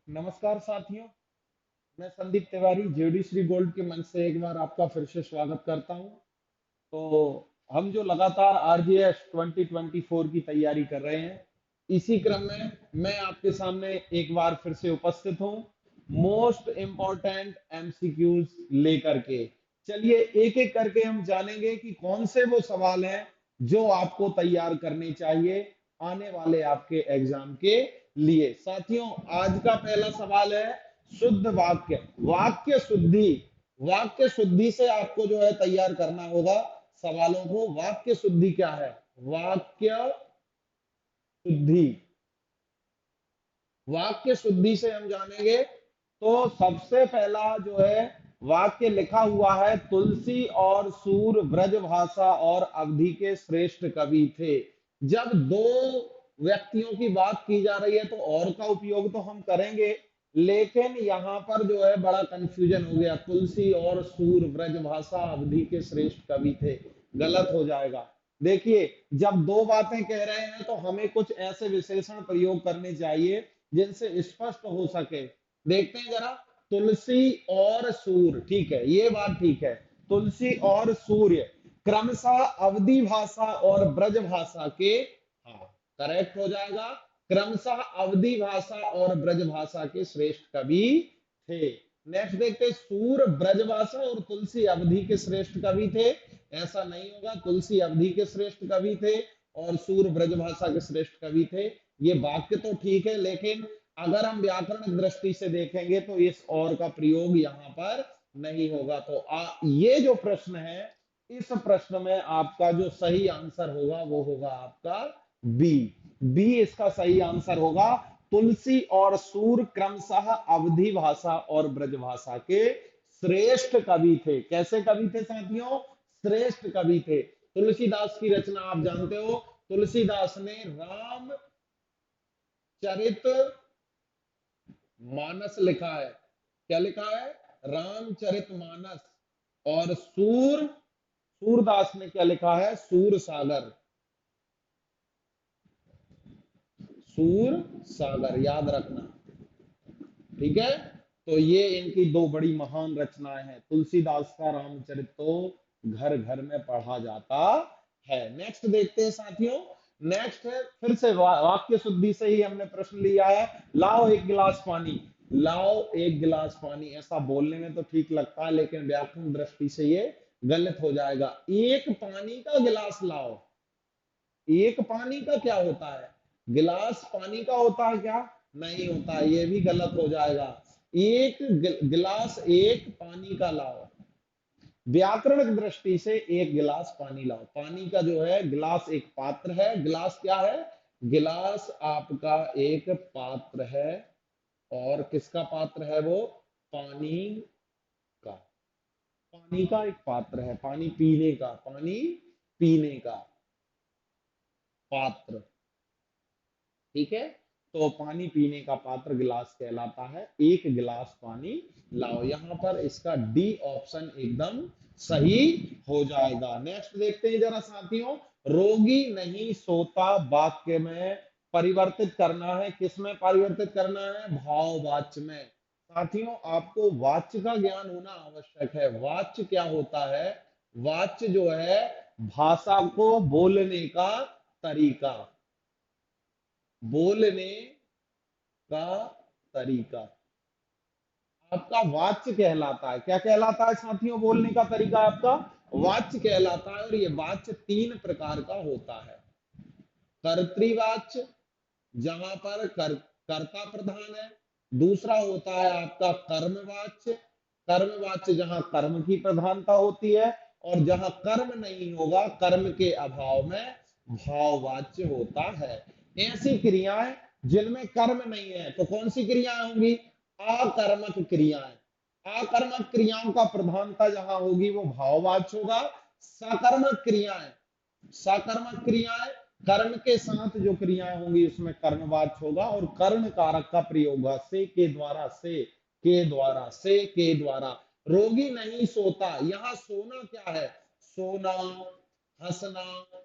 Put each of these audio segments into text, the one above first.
नमस्कार साथियों। मैं संदीप तिवारी जेडी श्री गोल्ड के मंच से एक बार आपका फिर से स्वागत करता हूं। तो हम जो लगातार आरजीएस 2024 की तैयारी कर रहे हैं, इसी क्रम में मैं आपके सामने एक बार फिर से उपस्थित हूं, मोस्ट इंपॉर्टेंट एमसीक्यूज लेकर के। चलिए एक एक करके हम जानेंगे कि कौन से वो सवाल हैं जो आपको तैयार करने चाहिए आने वाले आपके एग्जाम के लिए। साथियों, आज का पहला सवाल है शुद्ध वाक्य। वाक्य शुद्धि, वाक्य शुद्धि से आपको जो है तैयार करना होगा सवालों को। वाक्य शुद्धि क्या है? वाक्य शुद्धि, वाक्य शुद्धि से हम जानेंगे। तो सबसे पहला जो है वाक्य लिखा हुआ है, तुलसी और सूर ब्रजभाषा और अवधि के श्रेष्ठ कवि थे। जब दो व्यक्तियों की बात की जा रही है तो और का उपयोग तो हम करेंगे, लेकिन यहां पर जो है बड़ा कंफ्यूजन हो गया। तुलसी और सूर ब्रजभाषा अवधि के श्रेष्ठ कवि थे, गलत हो जाएगा। देखिए, जब दो बातें कह रहे हैं तो हमें कुछ ऐसे विशेषण प्रयोग करने चाहिए जिनसे स्पष्ट हो सके। देखते हैं जरा। तुलसी और सूर्य, ठीक है, ये बात ठीक है। तुलसी और सूर्य क्रमशः अवधि भाषा और ब्रज भाषा के, हाँ, करेक्ट हो जाएगा, क्रमशः अवधि भाषा और ब्रज भाषा के श्रेष्ठ कवि थे। नेक्स्ट देखते हैं, सूर्य ब्रज भाषा और तुलसी अवधि के श्रेष्ठ कवि थे। ऐसा नहीं होगा, तुलसी अवधि के श्रेष्ठ कवि थे और सूर्य ब्रजभाषा के श्रेष्ठ कवि थे। ये वाक्य तो ठीक है, लेकिन अगर हम व्याकरण दृष्टि से देखेंगे तो इस और का प्रयोग यहाँ पर नहीं होगा। तो ये जो प्रश्न है, इस प्रश्न में आपका जो सही आंसर होगा वो होगा आपका बी। बी इसका सही आंसर होगा। तुलसी और सूर क्रमशः अवधि भाषा और ब्रजभाषा के श्रेष्ठ कवि थे। कैसे कवि थे साथियों? श्रेष्ठ कवि थे। तुलसीदास की रचना आप जानते हो, तुलसीदास ने राम चरित मानस लिखा है। क्या लिखा है? रामचरित मानस। और सूरदास ने क्या लिखा है? सूर सागर। सूर सागर याद रखना, ठीक है। तो ये इनकी दो बड़ी महान रचनाएं हैं। तुलसीदास का रामचरित तो घर घर में पढ़ा जाता है। नेक्स्ट देखते हैं साथियों। नेक्स्ट है फिर से वाक्य शुद्धि से ही हमने प्रश्न लिया है। लाओ एक गिलास पानी। लाओ एक गिलास पानी, ऐसा बोलने में तो ठीक लगता है, लेकिन व्याकरण दृष्टि से ये गलत हो जाएगा। एक पानी का गिलास लाओ। एक पानी का क्या होता है? गिलास पानी का होता है क्या? नहीं होता, ये भी गलत हो जाएगा। एक गिलास एक पानी का लाओ। व्याकरण दृष्टि से एक गिलास पानी लाओ। पानी का जो है, गिलास एक पात्र है। गिलास क्या है? गिलास आपका एक पात्र है। और किसका पात्र है वो? पानी का। पानी का एक पात्र है, पानी पीने का, पानी पीने का पात्र, ठीक है। तो पानी पीने का पात्र गिलास कहलाता है। एक गिलास पानी लाओ। यहां पर इसका डी ऑप्शन एकदम सही हो जाएगा। नेक्स्ट देखते हैं जरा साथियों। रोगी नहीं सोता वाक्य में परिवर्तित करना है। किस में परिवर्तित करना है? भाववाच्य में। साथियों, आपको वाच्य का ज्ञान होना आवश्यक है। वाच्य क्या होता है? वाच्य जो है, भाषा को बोलने का तरीका, बोलने का तरीका आपका वाच्य कहलाता है। क्या कहलाता है साथियों? बोलने का तरीका आपका वाच्य कहलाता है। और ये वाच्य तीन प्रकार का होता है। कर्तृवाच्य, जहां पर कर्ता प्रधान है। दूसरा होता है आपका कर्मवाच्य। कर्मवाच्य जहां कर्म की प्रधानता होती है। और जहां कर्म नहीं होगा, कर्म के अभाव में भाववाच्य होता है। ऐसी क्रियाएं जिनमें कर्म नहीं है, तो कौन सी क्रियाएं होंगी? अकर्मक क्रियाएं। अकर्मक क्रियाओं का प्रधानता जहां होगी वो भाववाच्य होगा। सकर्मक क्रियाएं, सकर्मक क्रियाएं, कर्म के साथ जो क्रियाएं होंगी उसमें कर्मवाच्य होगा। और कर्ण कारक का प्रयोग होगा, से के द्वारा, से के द्वारा, से के द्वारा। रोगी नहीं सोता, यहां सोना क्या है? सोना हंसना,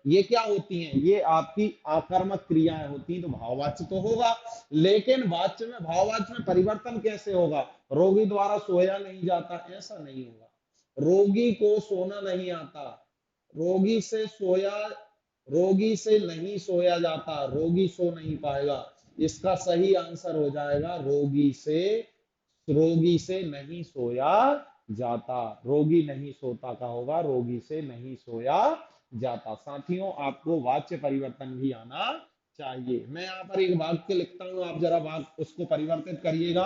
ये क्या होती हैं, ये आपकी आकर्मक क्रियाएं होती हैं, तो भाववाच्य तो होगा। लेकिन वाच्य में, भाववाच्य में परिवर्तन कैसे होगा? रोगी द्वारा सोया नहीं जाता, ऐसा नहीं होगा। रोगी को सोना नहीं आता, रोगी से सोया, रोगी से नहीं सोया जाता, रोगी सो नहीं पाएगा। इसका सही आंसर हो जाएगा रोगी से, रोगी से नहीं सोया जाता। रोगी नहीं सोता का होगा रोगी से नहीं सोया जाता। साथियों, आपको वाच्य परिवर्तन भी आना चाहिए। मैं यहाँ पर एक वाक्य लिखता हूं, आप जरा वाक्य उसको परिवर्तित करिएगा।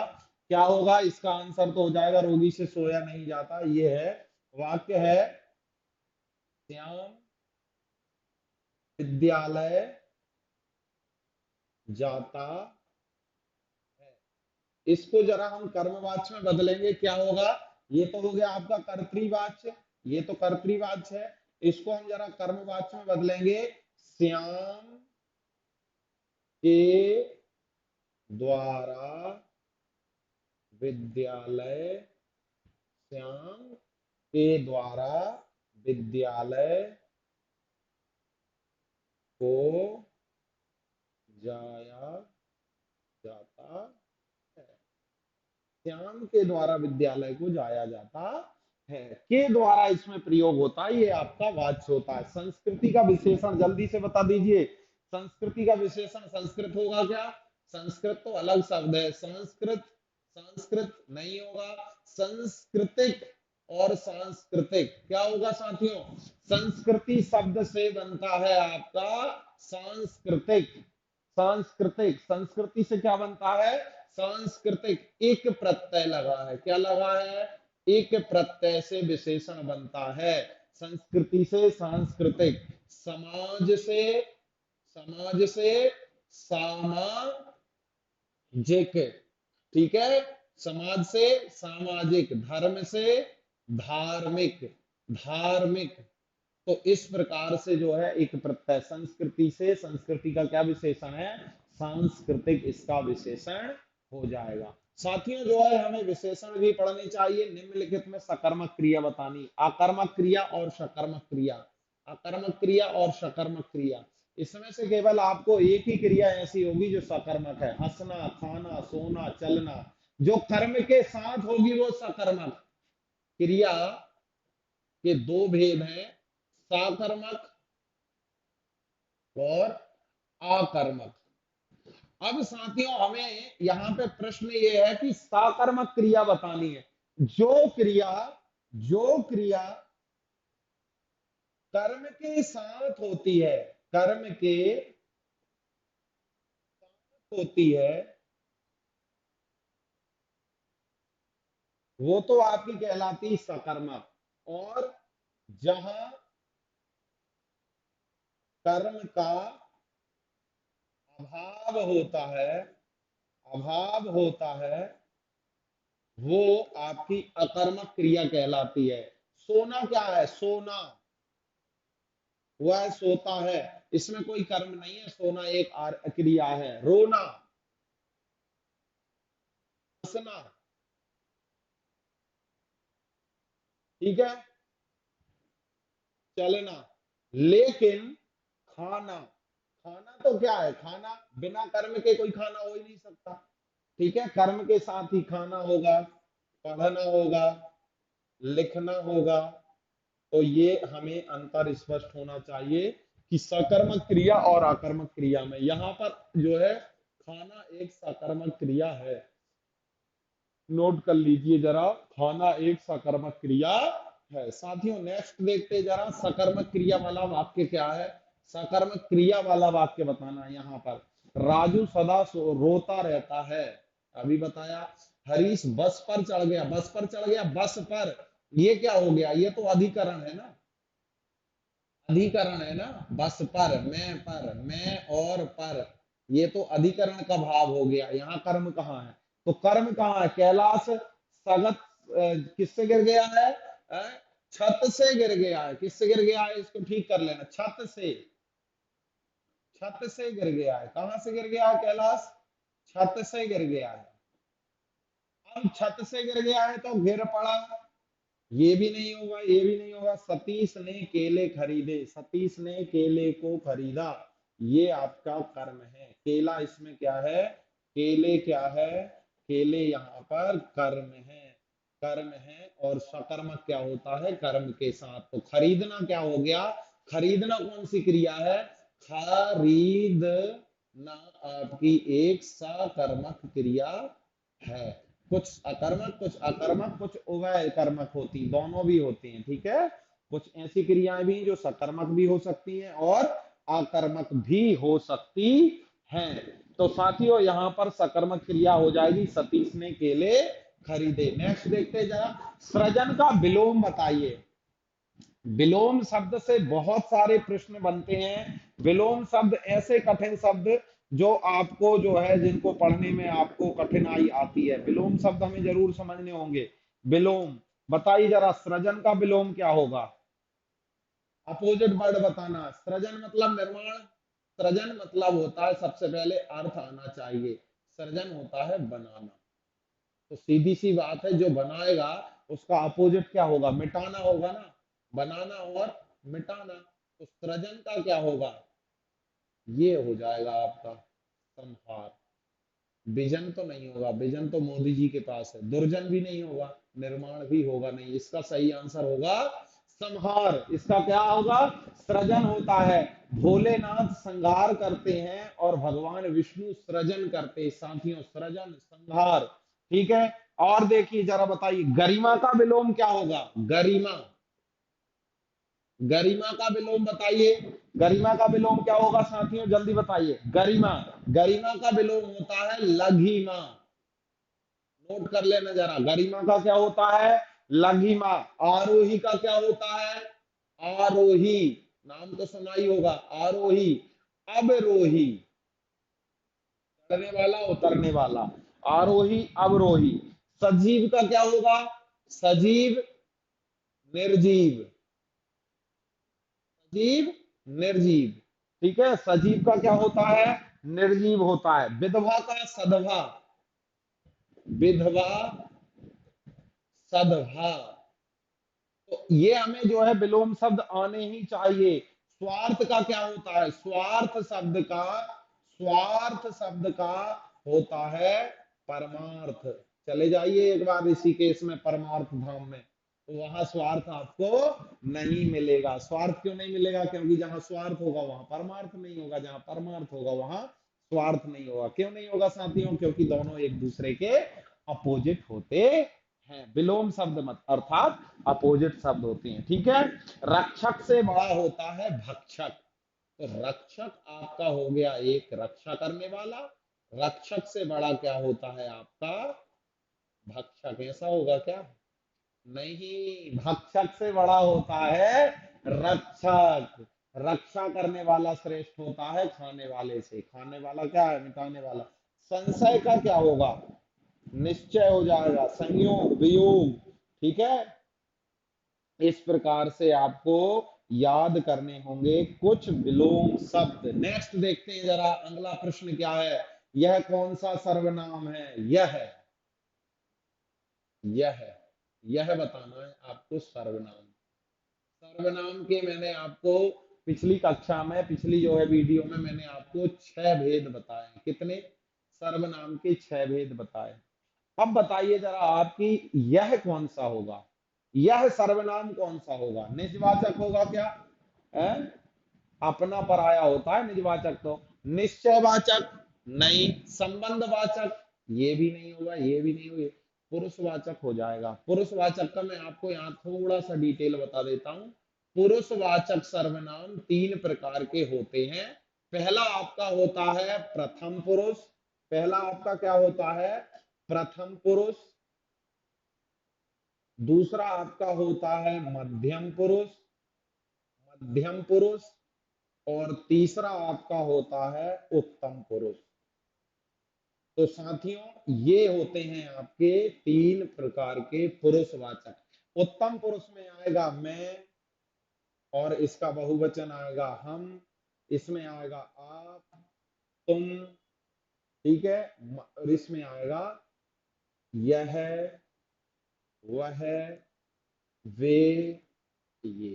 क्या होगा? इसका आंसर तो हो जाएगा रोगी से सोया नहीं जाता। ये है, वाक्य है, श्याम विद्यालय जाता है। इसको जरा हम कर्मवाच्य में बदलेंगे, क्या होगा? ये तो हो गया आपका कर्तृवाच्य, ये तो कर्तृवाच्य है। इसको हम जरा कर्मवाच्य में बदलेंगे, श्याम के द्वारा विद्यालय, श्याम के द्वारा विद्यालय को जाया जाता है। श्याम के द्वारा विद्यालय को जाया जाता है, के द्वारा इसमें प्रयोग होता है, ये आपका वाच्य होता है। संस्कृति का विशेषण जल्दी से बता दीजिए। संस्कृति का विशेषण संस्कृत होगा क्या? संस्कृत तो अलग शब्द है, संस्कृत, संस्कृत नहीं होगा। सांस्कृतिक और सांस्कृतिक क्या होगा साथियों? संस्कृति शब्द से बनता है आपका सांस्कृतिक, सांस्कृतिक, संस्कृति से क्या बनता है? सांस्कृतिक। एक प्रत्यय लगा है, क्या लगा है? एक प्रत्यय से विशेषण बनता है। संस्कृति से सांस्कृतिक, समाज से, समाज से सामाजिक, ठीक है, समाज से सामाजिक, धर्म से धार्मिक, धार्मिक। तो इस प्रकार से जो है एक प्रत्यय, संस्कृति से, संस्कृति का क्या विशेषण है? सांस्कृतिक, इसका विशेषण हो जाएगा। साथियों, जो है हमें विशेषण भी पढ़ने चाहिए। निम्नलिखित में सकर्मक क्रिया बतानी, आकर्मक क्रिया और सकर्मक क्रिया, आकर्मक क्रिया और सकर्मक क्रिया। इसमें से केवल आपको एक ही क्रिया ऐसी होगी जो सकर्मक है, हंसना, खाना, सोना, चलना। जो कर्म के साथ होगी वो सकर्मक क्रिया के दो भेद हैं, साकर्मक और आकर्मक। अब साथियों, हमें यहां पे प्रश्न ये है कि साकर्मक क्रिया बतानी है। जो क्रिया, जो क्रिया कर्म के साथ होती है, कर्म के होती है, वो तो आपकी कहलाती सकर्मक। और जहां कर्म का अभाव होता है, अभाव होता है, वो आपकी अकर्मक क्रिया कहलाती है। सोना क्या है? सोना, वह सोता है, इसमें कोई कर्म नहीं है, सोना एक क्रिया है। रोना, हंसना, ठीक है, चलना। लेकिन खाना, खाना तो क्या है? खाना बिना कर्म के कोई खाना हो ही नहीं सकता, ठीक है, कर्म के साथ ही खाना होगा, पढ़ना होगा, लिखना होगा। तो ये हमें अंतर स्पष्ट होना चाहिए कि सकर्मक क्रिया और आकर्मक क्रिया में, यहां पर जो है खाना एक सकर्मक क्रिया है, नोट कर लीजिए जरा, खाना एक सकर्मक क्रिया है। साथियों, नेक्स्ट देखते जरा, सकर्मक क्रिया वाला वाक्य क्या है? सकर्मक क्रिया वाला वाक्य बताना है यहाँ पर। राजू सदा रोता रहता है, अभी बताया। हरीश बस पर चढ़ गया, बस पर चढ़ गया, बस पर, ये क्या हो गया? ये तो अधिकरण है ना, अधिकरण है ना। बस पर, मैं पर, मैं और पर, ये तो अधिकरण का भाव हो गया। यहाँ कर्म कहाँ है? तो कर्म कहाँ है? कैलाश सगत किससे गिर गया है? अ, छत से गिर गया है। किससे गिर गया है? इसको ठीक कर लेना, छत से, छत से गिर गया है। कहां से गिर गया है कैलाश? छत से गिर गया है। अब छत से गिर गया है तो गिर पड़ा, ये भी नहीं होगा, ये भी नहीं होगा। सतीश ने केले खरीदे, सतीश ने केले को खरीदा, ये आपका कर्म है। केला इसमें क्या है, केले क्या है, केले यहाँ पर कर्म है, कर्म है। और सकर्मक क्या होता है, कर्म के साथ। तो खरीदना क्या हो गया, खरीदना कौन सी क्रिया है, खरीदना आपकी एक सकर्मक क्रिया है। कुछ अकर्मक, कुछ अकर्मक, कुछ उभय कर्मक होती, दोनों भी होती हैं, ठीक है। कुछ ऐसी क्रियाएं भी जो सकर्मक भी हो सकती हैं और अकर्मक भी हो सकती हैं। तो साथियों यहां पर सकर्मक क्रिया हो जाएगी, सतीश ने केले खरीदे। नेक्स्ट देखते हैं जरा, सृजन का विलोम बताइए। विलोम शब्द से बहुत सारे प्रश्न बनते हैं। विलोम शब्द ऐसे कठिन शब्द जो आपको जो है, जिनको पढ़ने में आपको कठिनाई आती है, विलोम शब्द हमें जरूर समझने होंगे। विलोम बताइए जरा, सृजन का विलोम क्या होगा, अपोजिट वर्ड बताना। सृजन मतलब निर्माण, सृजन मतलब होता है, सबसे पहले अर्थ आना चाहिए, सृजन होता है बनाना। तो सीधी सी बात है, जो बनाएगा उसका अपोजिट क्या होगा, मिटाना होगा ना, बनाना और मिटाना। तो सृजन का क्या होगा, ये हो जाएगा आपका संहार। विजन तो नहीं होगा, विजन तो मोदी जी के पास है। दुर्जन भी नहीं होगा, निर्माण भी होगा नहीं। इसका सही आंसर होगा संहार। इसका क्या होगा, सृजन होता है। भोलेनाथ संहार करते हैं और भगवान विष्णु सृजन करते हैं। साथियों सृजन संहार, ठीक है। और देखिए जरा बताइए, गरिमा का विलोम क्या होगा, गरिमा, गरिमा का विलोम बताइए। गरिमा का विलोम क्या होगा साथियों, जल्दी बताइए। गरिमा, गरिमा का विलोम होता है लघिमा। नोट कर लेना जरा, गरिमा का क्या होता है, लघिमा। आरोही का क्या होता है, आरोही, नाम तो सुना ही होगा, आरोही। अवरोही, चढ़ने वाला उतरने वाला, आरोही अवरोही। सजीव का क्या होगा, सजीव निर्जीव, सजीव निर्जीव, ठीक है। सजीव का क्या होता है, निर्जीव होता है। विधवा का सदभा, विधवा सदभा। तो ये हमें जो है विलोम शब्द आने ही चाहिए। स्वार्थ का क्या होता है, स्वार्थ शब्द का, स्वार्थ शब्द का होता है परमार्थ। चले जाइए एक बार ऋषिकेश में परमार्थ धाम में, तो वहां स्वार्थ आपको नहीं मिलेगा। स्वार्थ क्यों नहीं मिलेगा, क्योंकि जहां स्वार्थ होगा वहां परमार्थ नहीं होगा, जहां परमार्थ होगा वहां स्वार्थ नहीं होगा। क्यों नहीं होगा साथियों, क्योंकि दोनों एक दूसरे के अपोजिट होते हैं। विलोम शब्द मत अर्थात अपोजिट शब्द होते हैं, ठीक है। रक्षक से बड़ा होता है भक्षक। तो रक्षक आपका हो गया एक रक्षा करने वाला, रक्षक से बड़ा क्या होता है आपका भक्षक। ऐसा होगा क्या, नहीं, भक्षक से बड़ा होता है रक्षक। रक्षा करने वाला श्रेष्ठ होता है खाने वाले से। खाने वाला क्या है, मिटाने वाला। संशय का क्या होगा, निश्चय हो जाएगा, संयोग वियोग, ठीक है। इस प्रकार से आपको याद करने होंगे कुछ विलोम शब्द। नेक्स्ट देखते हैं जरा, अगला प्रश्न क्या है, यह कौन सा सर्वनाम है, यह यह बताना है आपको सर्वनाम। सर्वनाम के मैंने आपको पिछली कक्षा में, पिछली जो है वीडियो में मैंने आपको 6 भेद बताए। कितने, सर्वनाम के 6 भेद बताए। अब बताइए जरा आपकी, यह कौन सा होगा, यह सर्वनाम कौन सा होगा, निजवाचक होगा क्या है? अपना पराया होता है निजवाचक तो। निश्चयवाचक नहीं, संबंधवाचक ये भी नहीं होगा, ये भी नहीं होगा। पुरुषवाचक हो जाएगा। पुरुषवाचक का मैं आपको यहाँ थोड़ा सा डिटेल बता देता हूं। पुरुषवाचक सर्वनाम 3 प्रकार के होते हैं। पहला आपका होता है प्रथम पुरुष, पहला आपका क्या होता है, प्रथम पुरुष। दूसरा आपका होता है मध्यम पुरुष, मध्यम पुरुष। और तीसरा आपका होता है उत्तम पुरुष। तो साथियों ये होते हैं आपके 3 प्रकार के पुरुषवाचक। उत्तम पुरुष में आएगा मैं, और इसका बहुवचन आएगा हम, इसमें आएगा आप, तुम, ठीक है। और इसमें आएगा यह, वह, वे ये,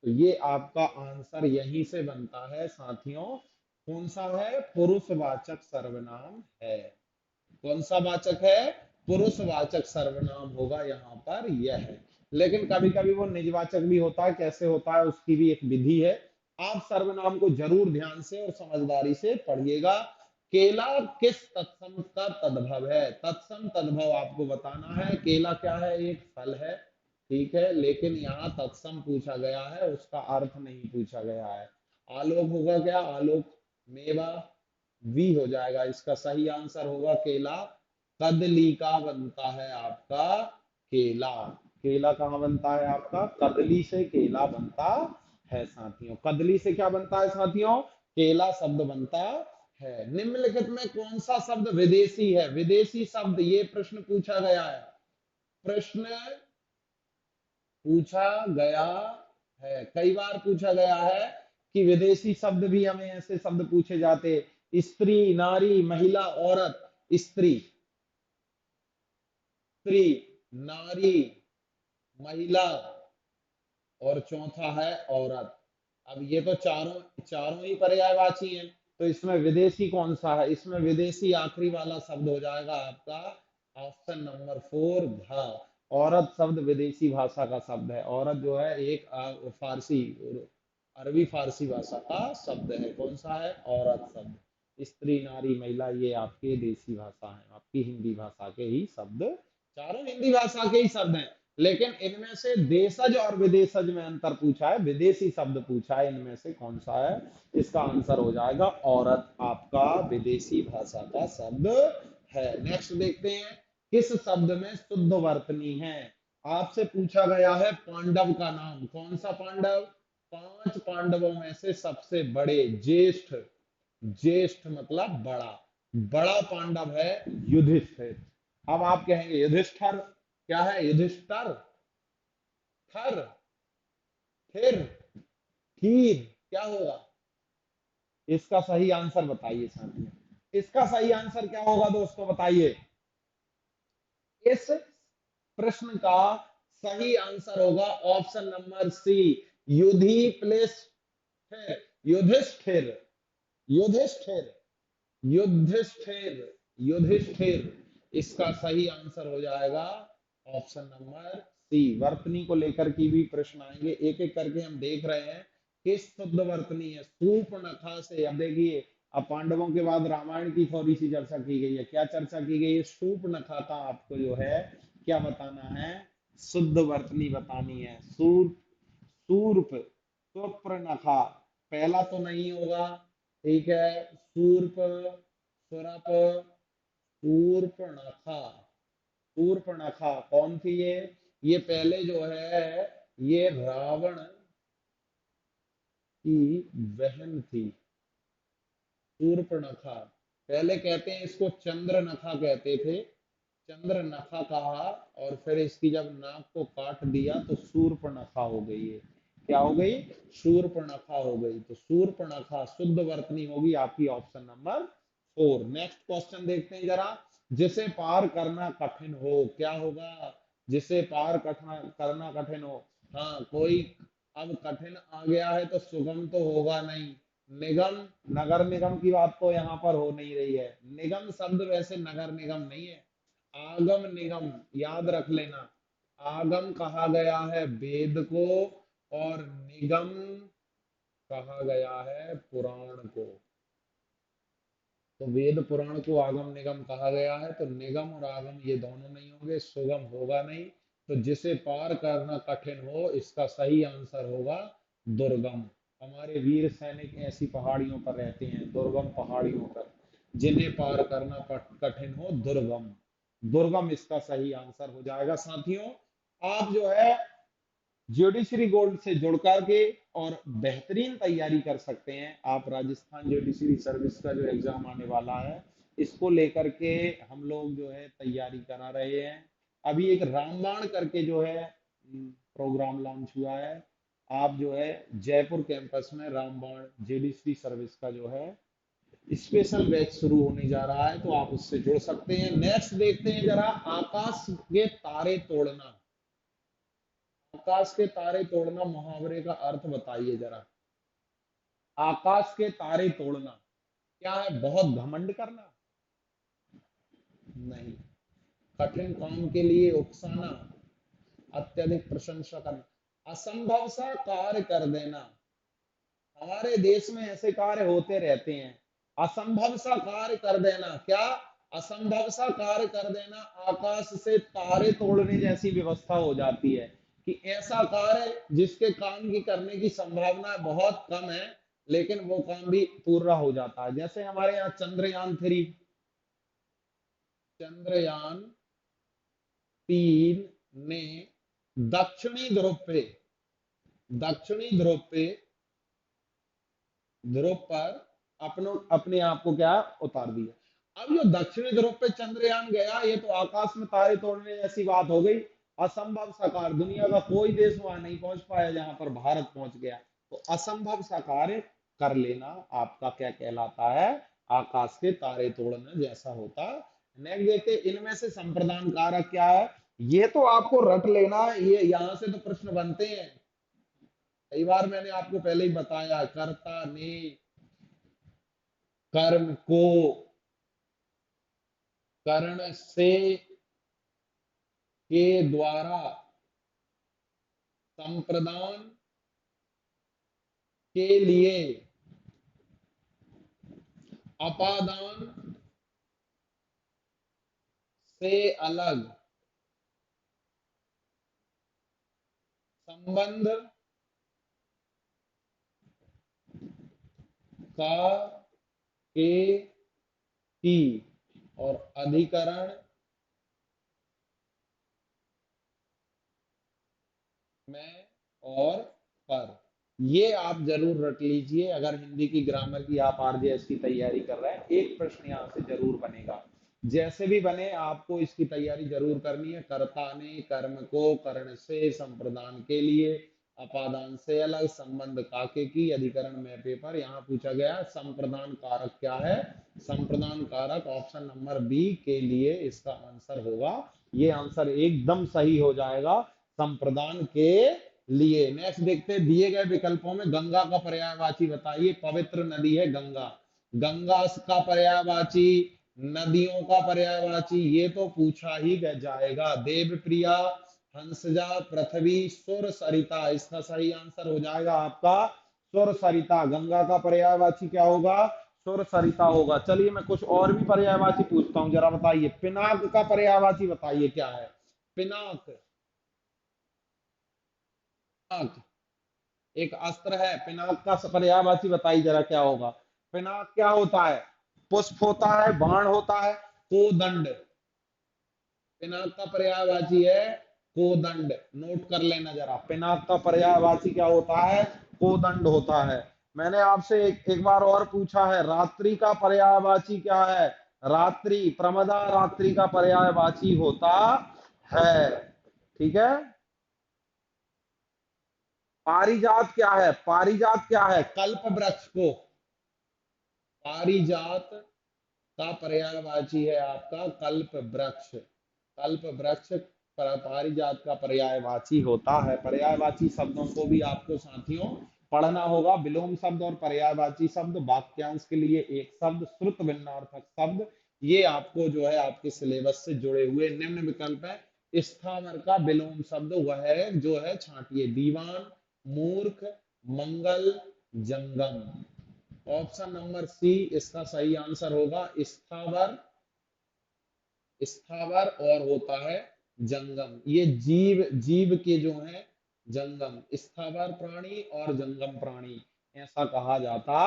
तो ये आपका आंसर यहीं से बनता है साथियों। कौन सा है? पुरुषवाचक सर्वनाम है। कौन सा वाचक है? पुरुषवाचक सर्वनाम होगा यहाँ पर यह है। लेकिन कभी कभी वो निजवाचक भी होता है, कैसे होता है उसकी भी एक विधि है। आप सर्वनाम को जरूर ध्यान से और समझदारी से पढ़िएगा। केला किस तत्सम का तद्भव है? तत्सम तद्भव आपको बताना है। केला क्या है? एक फल है, ठीक है, लेकिन यहाँ तत्सम पूछा गया है, उसका अर्थ नहीं पूछा गया है। आलोक होगा क्या? आलोक मेवा, वी हो जाएगा। इसका सही आंसर होगा केला। कदली का बनता है आपका केला। केला कहाँ बनता है आपका? कदली से केला बनता है साथियों। कदली से क्या बनता है साथियों? केला शब्द बनता है। निम्नलिखित में कौन सा शब्द विदेशी है? विदेशी शब्द, ये प्रश्न पूछा गया है। प्रश्न पूछा गया है, कई बार पूछा गया है कि विदेशी शब्द भी हमें ऐसे शब्द पूछे जाते। स्त्री, नारी, महिला, औरत। स्त्री, स्त्री, नारी, महिला और चौथा है औरत। अब ये तो चारों चारों ही पर्यायवाची हैं, तो इसमें विदेशी कौन सा है? इसमें विदेशी आखिरी वाला शब्द हो जाएगा आपका ऑप्शन नंबर 4 धा। औरत शब्द विदेशी भाषा का शब्द है। औरत जो है एक फारसी और अरबी फारसी भाषा का शब्द है। कौन सा है? औरत शब्द। स्त्री, नारी, महिला ये आपके देसी भाषा है, आपकी हिंदी भाषा के ही शब्द, चारों हिंदी भाषा के ही शब्द हैं। लेकिन इनमें से देशज और विदेशज में अंतर पूछा है, विदेशी शब्द पूछा है, इनमें से कौन सा है? इसका आंसर हो जाएगा औरत, आपका विदेशी भाषा का शब्द है। नेक्स्ट देखते हैं, किस शब्द में शुद्ध वर्तनी है? आपसे पूछा गया है पांडव का नाम। कौन सा पांडव? 5 पांडवों में से सबसे बड़े, ज्येष्ठ। ज्येष्ठ मतलब बड़ा, बड़ा पांडव है युधिष्ठिर। अब आप कहेंगे युधिष्ठर क्या है? युधिष्ठर, थर, थिर, थीर क्या होगा? इसका सही आंसर बताइए साथियों। इसका सही आंसर क्या होगा दोस्तों? बताइए। इस प्रश्न का सही आंसर होगा ऑप्शन नंबर सी, युधि प्लस युधिष्ठिर। युधिष्ठिर, युधिष्ठिर, युधिष्ठिर। इसका सही आंसर हो जाएगा ऑप्शन नंबर सी। वर्तनी को लेकर की भी प्रश्न आएंगे, एक एक करके हम देख रहे हैं किस शुद्ध वर्तनी है। सूर्पणखा से, अब देखिए, अब पांडवों के बाद रामायण की थोड़ी सी चर्चा की गई है। क्या चर्चा की गई है? सूर्पणखा का आपको जो है क्या बताना है? शुद्ध वर्तनी बतानी है। सूर्प, सुप्रनखा, पहला तो नहीं होगा, ठीक है। सूर्प, सुरप, शूर्पणखा। शूर्पणखा कौन थी ये? ये पहले जो है ये रावण की बहन थी। शूर्पणखा, पहले कहते हैं इसको चंद्रनखा कहते थे, चंद्रनखा कहा, और फिर इसकी जब नाक को काट दिया तो शूर्पणखा हो गई है। क्या हो गई? शूर्पणखा हो गई। तो शूर्पणखा शुद्ध वर्तनी होगी आपकी ऑप्शन नंबर 4। नेक्स्ट क्वेश्चन देखते हैं जरा। जिसे पार करना कठिन हो, क्या होगा? जिसे पार करना कठिन हो। हाँ, कोई अब कठिन आ गया है तो सुगम तो होगा नहीं। निगम, नगर निगम की बात तो यहाँ पर हो नहीं रही है। निगम शब्द वैसे नगर निगम नहीं है। आगम निगम, याद रख लेना। आगम कहा गया है वेद को, और निगम कहा गया है पुराण को। तो वेद पुराण को आगम निगम कहा गया है, तो निगम और आगम ये दोनों नहीं होंगे, सुगम होगा नहीं। तो जिसे पार करना कठिन हो, इसका सही आंसर होगा दुर्गम। हमारे वीर सैनिक ऐसी पहाड़ियों पर रहते हैं, दुर्गम पहाड़ियों पर, जिन्हें पार करना कठिन हो, दुर्गम। दुर्गम इसका सही आंसर हो जाएगा साथियों। आप जो है ज्यूडिशरी गोल्ड से जुड़ करके और बेहतरीन तैयारी कर सकते हैं। आप राजस्थान ज्यूडिशरी सर्विस का जो एग्जाम आने वाला है, इसको लेकर के हम लोग जो है तैयारी करा रहे हैं। अभी एक रामबाण करके जो है प्रोग्राम लॉन्च हुआ है। आप जो है जयपुर कैंपस में रामबाण ज्यूडिशरी सर्विस का जो है स्पेशल बैच शुरू होने जा रहा है, तो आप उससे जुड़ सकते हैं। नेक्स्ट देखते हैं जरा, आकाश के तारे तोड़ना। आकाश के तारे तोड़ना मुहावरे का अर्थ बताइए जरा। आकाश के तारे तोड़ना क्या है? बहुत घमंड करना? नहीं। कठिन काम के लिए उकसाना, अत्यधिक प्रशंसा करना, असंभव सा कार्य कर देना। हमारे देश में ऐसे कार्य होते रहते हैं। असंभव सा कार्य कर देना क्या? असंभव सा कार्य कर देना, आकाश से तारे तोड़ने जैसी व्यवस्था हो जाती है कि ऐसा कार्य जिसके काम की करने की संभावना बहुत कम है, लेकिन वो काम भी पूरा हो जाता है। जैसे हमारे यहाँ चंद्रयान 3, चंद्रयान 3 ने दक्षिणी ध्रुव पे दक्षिणी ध्रुव पर अपने आप को क्या उतार दिया। अब जो दक्षिणी ध्रुव पे चंद्रयान गया, ये तो आकाश में तारे तोड़ने जैसी बात हो गई। असंभव साकार, दुनिया का कोई देश वहां नहीं पहुंच पाया जहां पर भारत पहुंच गया। तो असंभव साकार कर लेना आपका क्या कहलाता है? आकाश के तारे तोड़ने जैसा होता। नेक्स्ट देखते इनमें से संप्रदान कारक क्या है। ये तो आपको रट लेना, ये यहां से तो प्रश्न बनते हैं। कई बार मैंने आपको पहले ही बताया, कर्ता ने कर्म को कर्ण से के द्वारा संप्रदान के लिए अपादान से अलग संबंध का के की और अधिकरण में और पर। ये आप जरूर रट लीजिए। अगर हिंदी की ग्रामर की आप आरजेएस की तैयारी कर रहे हैं, एक प्रश्न यहां से जरूर बनेगा। जैसे भी बने आपको इसकी तैयारी जरूर करनी है। कर्ता ने कर्म को कर्ण से संप्रदान के लिए अपादान से अलग संबंध काके की अधिकरण में पेपर। यहाँ पूछा गया संप्रदान कारक क्या है? संप्रदान कारक ऑप्शन नंबर बी के लिए इसका आंसर होगा। ये आंसर एकदम सही हो जाएगा, संप्रदान के लिए। नेक्स्ट देखते हैं, दिए गए विकल्पों में गंगा का पर्यायवाची बताइए। पवित्र नदी है गंगा, गंगा का पर्यायवाची, नदियों का पर्यायवाची, ये तो पूछा ही जाएगा। देव प्रिया, हंसजा, पृथ्वी, सुर सरिता, इसका सही आंसर हो जाएगा आपका सुर सरिता। गंगा का पर्यायवाची क्या होगा? सुर सरिता होगा। चलिए मैं कुछ और भी पर्यायवाची पूछता हूं, जरा बताइए। पिनाक का पर्यायवाची बताइए क्या है? पिनाक, पिनाक एक अस्त्र है। पिनाक का पर्यायवाची बताइए जरा क्या होगा? पिनाक क्या होता है? पुष्प होता है, बाण होता है, कोदंड। पिनाक का पर्यायवाची है कोदंड। नोट कर लेना जरा, पिनाक का पर्यायवाची क्या होता है? कोदंड होता है। मैंने आपसे एक बार और पूछा है, रात्रि का पर्यायवाची क्या है? रात्रि, प्रमदा रात्रि का पर्यायवाची होता है। ठीक है। पारिजात क्या है? पारिजात क्या है? कल्प वृक्ष को पारिजात का पर्यायवाची है आपका कल्प वृक्ष। कल्प वृक्ष पारिजात का पर्यायवाची होता है। पर्यायवाची शब्दों को भी आपको साथियों पढ़ना होगा। विलोम शब्द और पर्यायवाची शब्द, वाक्यांश के लिए एक शब्द, श्रुत भिन्नार्थक शब्द, ये आपको जो है आपके सिलेबस से जुड़े हुए निम्न विकल्प है। स्थावर का विलोम शब्द वह है जो है छांटिए। दीवान, मूर्ख, मंगल, जंगम। ऑप्शन नंबर सी इसका सही आंसर होगा। स्थावर, स्थावर और होता है जंगम। ये जीव, जीव के जो है जंगम, स्थावर प्राणी और जंगम प्राणी ऐसा कहा जाता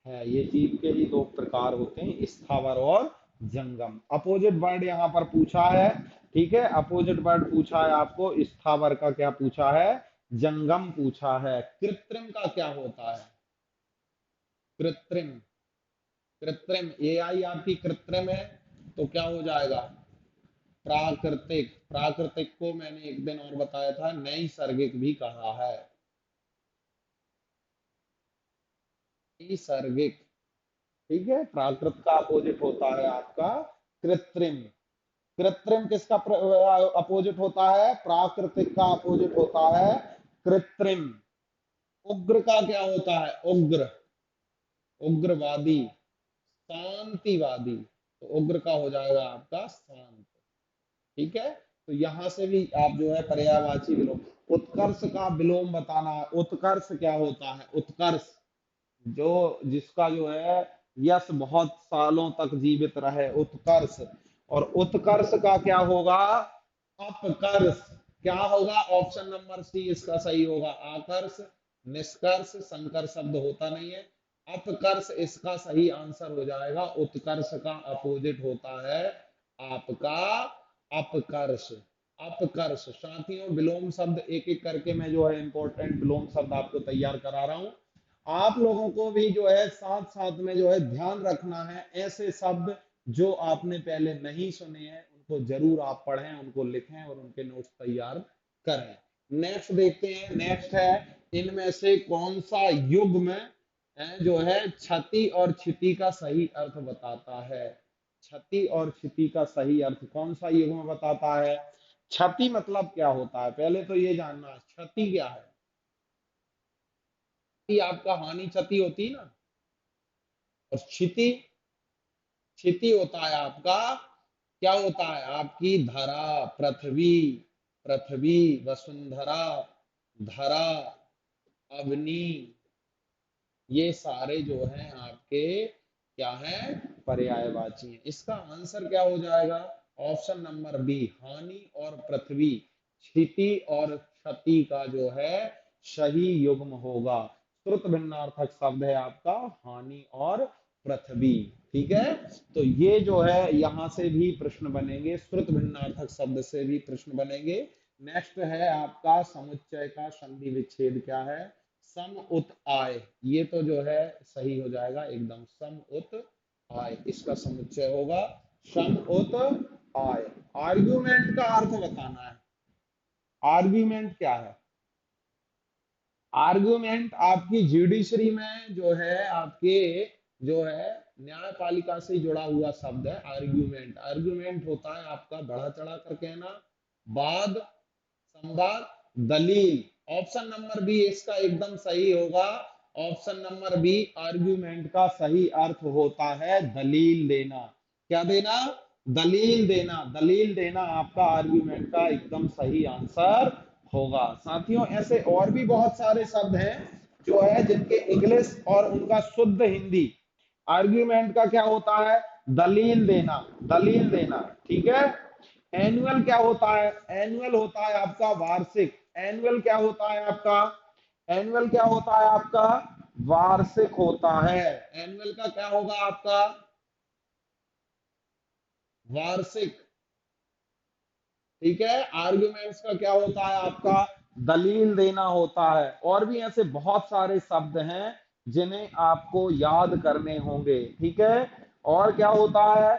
है। ये जीव के ही दो प्रकार होते हैं, स्थावर और जंगम। अपोजिट वर्ड यहाँ पर पूछा है। ठीक है, अपोजिट वर्ड पूछा है आपको। स्थावर का क्या पूछा है? जंगम पूछा है। कृत्रिम का क्या होता है? कृत्रिम, कृत्रिम एआई आपकी कृत्रिम है तो क्या हो जाएगा? प्राकृतिक। प्राकृतिक को मैंने एक दिन और बताया था नैसर्गिक भी कहा है। नैसर्गिक। ठीक है, प्राकृत का अपोजिट होता है आपका कृत्रिम। कृत्रिम किसका अपोजिट होता है? प्राकृतिक का अपोजिट होता है कृत्रिम। उग्र का क्या होता है? उग्र, उग्रवादी, शांतिवादी। तो उग्र का हो जाएगा आपका शांत। ठीक है, तो यहां से भी आप जो है पर्यायवाची विलोम। उत्कर्ष का विलोम बताना है। उत्कर्ष क्या होता है? उत्कर्ष जो, जिसका जो है यश बहुत सालों तक जीवित रहे, उत्कर्ष। और उत्कर्ष का क्या होगा? अपकर्ष। क्या होगा? ऑप्शन नंबर सी इसका सही होगा। आकर्ष, निष्कर्ष, संकर शब्द होता नहीं है। अपकर्ष इसका सही आंसर हो जाएगा। उत्कर्ष का अपोजिट होता है आपका अपकर्ष। अपकर्ष। साथियों, विलोम शब्द एक एक करके मैं जो है इंपॉर्टेंट विलोम शब्द आपको तैयार करा रहा हूं। आप लोगों को भी जो है साथ साथ में जो है ध्यान रखना है, ऐसे शब्द जो आपने पहले नहीं सुने हैं उनको जरूर आप पढ़ें, उनको लिखें और उनके नोट्स तैयार करें। नेक्स्ट देखते हैं। नेक्स्ट है, इनमें से कौन सा युग्म जो है क्षति और क्षिति का सही अर्थ बताता है? क्षति और क्षिति का सही अर्थ कौन सा युग्म बताता है? क्षति मतलब क्या होता है, पहले तो ये जानना है क्षति क्या है। क्षति आपका हानि क्षति होती है ना। और क्षिति, क्षिति होता है आपका, क्या होता है? आपकी धरा, पृथ्वी, पृथ्वी, वसुंधरा, धरा, अग्नि, ये सारे जो हैं आपके क्या हैं? पर्यायवाची हैं। इसका आंसर क्या हो जाएगा? ऑप्शन नंबर बी, हानि और पृथ्वी। क्षिति और क्षति का जो है सही युग्म होगा। श्रुत भिन्नार्थक शब्द है आपका हानि और पृथ्वी। ठीक है, तो ये जो है यहां से भी प्रश्न बनेंगे, श्रुत भिन्नार्थक शब्द से भी प्रश्न बनेंगे। नेक्स्ट है आपका समुच्चय का संधि विच्छेद क्या है? सम उत आय। ये तो जो है सही हो जाएगा एकदम, सम उत आय इसका समुच्चय होगा, सम उत आय। आर्ग्यूमेंट का अर्थ बताना है। आर्ग्यूमेंट क्या है? आर्ग्यूमेंट आपकी जुडिशरी में जो है आपके जो है न्यायपालिका से जुड़ा हुआ शब्द है आर्ग्यूमेंट। आर्ग्यूमेंट होता है आपका बढ़ा चढ़ा कर कहना, वाद, संवाद, दलील। ऑप्शन नंबर बी इसका एकदम सही होगा। ऑप्शन नंबर बी, आर्ग्यूमेंट का सही अर्थ होता है दलील देना। क्या देना? दलील देना। दलील देना आपका आर्ग्यूमेंट का एकदम सही आंसर होगा। साथियों, ऐसे और भी बहुत सारे शब्द हैं जो है जिनके इंग्लिश और उनका शुद्ध हिंदी। आर्ग्यूमेंट का क्या होता है? दलील देना, दलील देना। ठीक है। एनुअल क्या होता है? एनुअल होता है आपका वार्षिक। एनुअल क्या होता है आपका? एनुअल क्या होता है आपका? वार्षिक होता है। एनुअल का क्या होगा आपका? वार्षिक। ठीक है। आर्ग्यूमेंट्स का क्या होता है आपका? दलील देना होता है। और भी ऐसे बहुत सारे शब्द हैं जिन्हें आपको याद करने होंगे। ठीक है। और क्या होता है?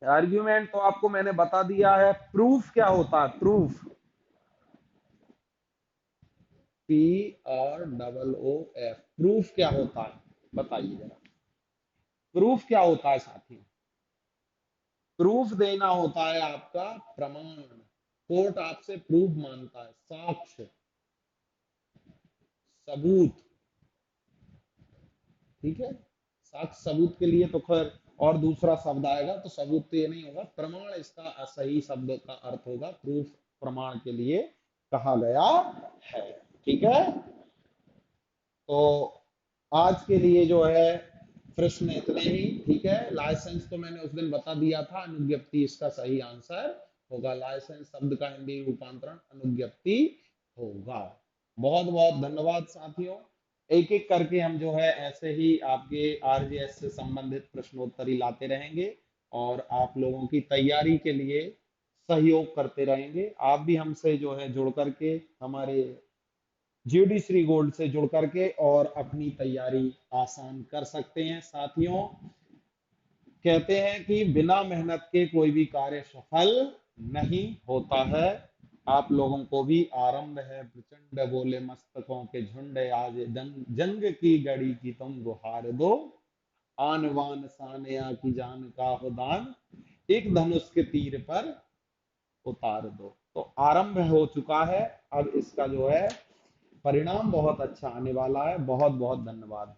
आर्ग्यूमेंट तो आपको मैंने बता दिया है। प्रूफ क्या होता है? Proof, PROOF। प्रूफ क्या होता है बताइए जरा। प्रूफ क्या होता है साथी? प्रूफ देना होता है आपका प्रमाण। कोर्ट आपसे प्रूफ मांगता है, साक्ष्य, सबूत। ठीक है। साक्ष्य सबूत के लिए तो खैर और दूसरा शब्द आएगा, तो सबूत तो ये नहीं होगा, प्रमाण इसका सही शब्द का अर्थ होगा। प्रूफ प्रमाण के लिए कहा गया है। ठीक है। तो आज के लिए जो है प्रश्न इतने ही। ठीक है। लाइसेंस तो मैंने उस दिन बता दिया था, अनुज्ञप्ति इसका सही आंसर होगा। लाइसेंस शब्द का हिंदी रूपांतरण अनुज्ञप्ति होगा। बहुत बहुत धन्यवाद साथियों। एक एक करके हम जो है ऐसे ही आपके आरजीएस से संबंधित प्रश्नोत्तरी लाते रहेंगे और आप लोगों की तैयारी के लिए सहयोग करते रहेंगे। आप भी हमसे जो है जुड़ करके, हमारे जीडी श्री गोल्ड से जुड़ करके और अपनी तैयारी आसान कर सकते हैं। साथियों, कहते हैं कि बिना मेहनत के कोई भी कार्य सफल नहीं होता है। आप लोगों को भी आरंभ है प्रचंड बोले मस्तकों के झुंड, आज जंग की गड़ी की तुम गुहार दो, आन बान शान या की जान का हो दान, एक धनुष के तीर पर उतार दो। तो आरंभ हो चुका है। अब इसका जो है परिणाम बहुत अच्छा आने वाला है। बहुत बहुत धन्यवाद।